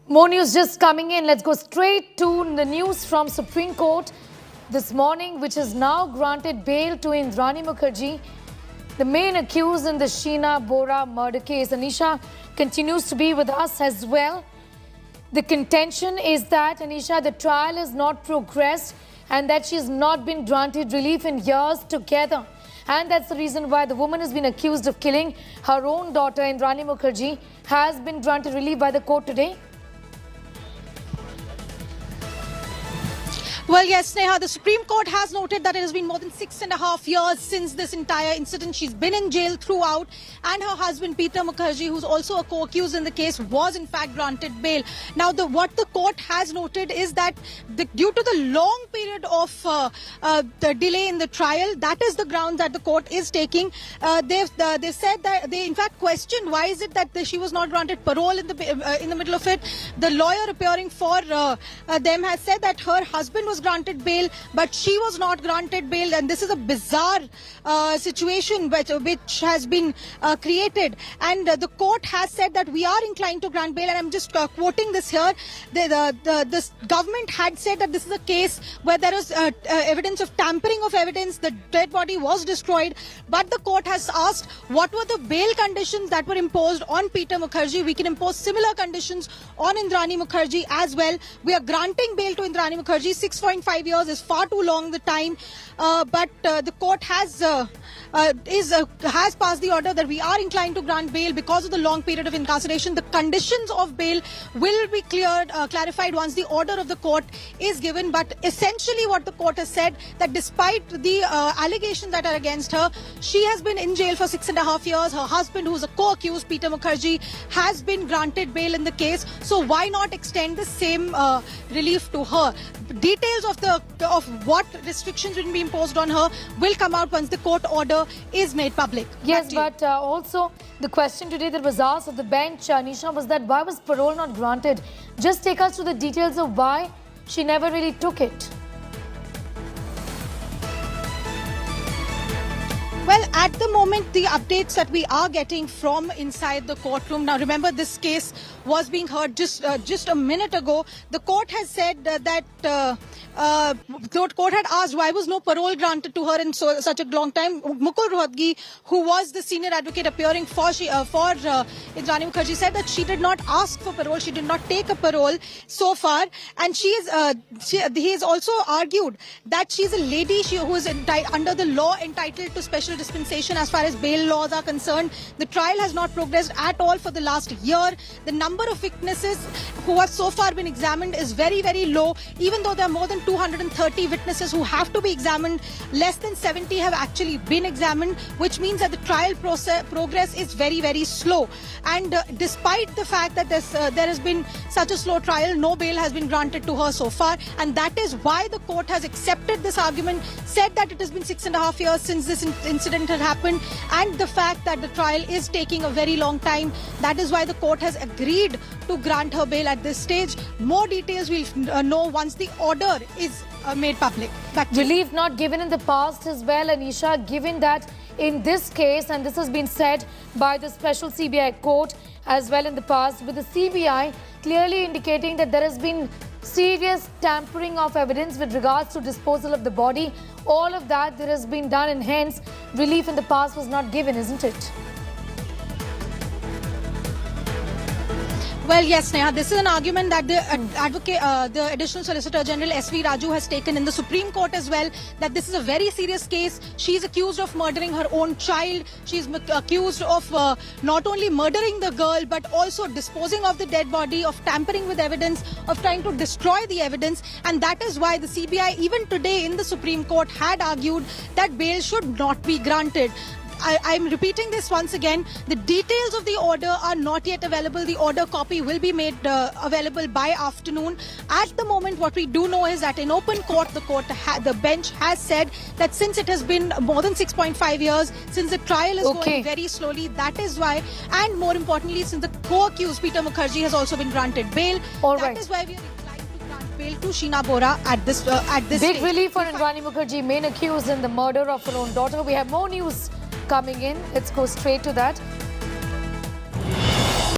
More news just coming in. Let's go straight to the news from Supreme Court this morning, which has now granted bail to Indrani Mukherjee, the main accused in the Sheena Bora murder case. Anisha continues to be with us as well. The contention is that, Anisha, the trial has not progressed and that she has not been granted relief in years together. And that's the reason why the woman has been accused of killing her own daughter, Indrani Mukherjee, has been granted relief by the court today. Well, yes, Sneha, the Supreme Court has noted that it has been more than 6.5 years since this entire incident. She's been in jail throughout, and her husband, Peter Mukherjee, who's also a co-accused in the case, was in fact granted bail. Now, what the court has noted is that due to the long period of the delay in the trial, that is the ground that the court is taking. They said that they in fact questioned why is it that she was not granted parole in the middle of it. The lawyer appearing for them has said that her husband was granted bail, but she was not granted bail, and this is a bizarre situation which has been created. And the court has said that we are inclined to grant bail, and I'm just quoting this here. The government had said that this is a case where there is evidence of tampering of evidence. The dead body was destroyed, but the court has asked what were the bail conditions that were imposed on Peter Mukherjee. We can impose similar conditions on Indrani Mukherjee as well. We are granting bail to Indrani Mukherjee. 6.5 years is far too long the time, but the court has passed the order that we are inclined to grant bail because of the long period of incarceration. The conditions of bail will be clarified once the order of the court is given. But essentially what the court has said, that despite the allegations that are against her, she has been in jail for 6.5 years. Her husband, who's a co-accused, Peter Mukherjee, has been granted bail in the case. So why not extend the same relief to her? Details of what restrictions will be imposed on her will come out once the court order is made public. Yes, but also the question today that was asked of the bench, Anisha, was that why was parole not granted? Just take us to the details of why she never really took it. Well, at the moment, the updates that we are getting from inside the courtroom. Now, remember, this case was being heard just a minute ago. The court has said that the court had asked why was no parole granted to her in such a long time. Mukherjee, who was the senior advocate appearing for Indrani Mukherjee, said that she did not ask for parole. She did not take a parole so far, and he has also argued that she is a lady who is under the law entitled to special dispensation as far as bail laws are concerned. The trial has not progressed at all for the last year. The number of witnesses who have so far been examined is very, very low. Even though there are more than 230 witnesses who have to be examined, less than 70 have actually been examined, which means that the trial progress is very, very slow. And despite the fact that there has been such a slow trial, no bail has been granted to her so far. And that is why the court has accepted this argument, said that it has been 6.5 years since this incident had happened, and the fact that the trial is taking a very long time. That is why the court has agreed to grant her bail at this stage. More details we'll know once the order is made public. Relief not given in the past as well, Anisha, given that in this case, and this has been said by the special CBI court as well in the past, with the CBI clearly indicating that there has been serious tampering of evidence with regards to disposal of the body. All of that there has been done, and hence relief in the past was not given, isn't it? Well, yes, Sneha, this is an argument that the Additional Solicitor General S.V. Raju has taken in the Supreme Court as well, that this is a very serious case. She is accused of murdering her own child. She is accused of not only murdering the girl, but also disposing of the dead body, of tampering with evidence, of trying to destroy the evidence. And that is why the CBI, even today in the Supreme Court, had argued that bail should not be granted. I'm repeating this once again. The details of the order are not yet available. The order copy will be made available by afternoon. At the moment, what we do know is that in open court, the bench has said that since it has been more than 6.5 years, since the trial is going very slowly, that is why, and more importantly, since the co-accused Peter Mukherjee has also been granted bail, that is why we are inclined to grant bail to Sheena Bora at this Big stage. relief for Indrani Mukherjee, main accused in the murder of her own daughter. We have more news coming in. Let's go straight to that.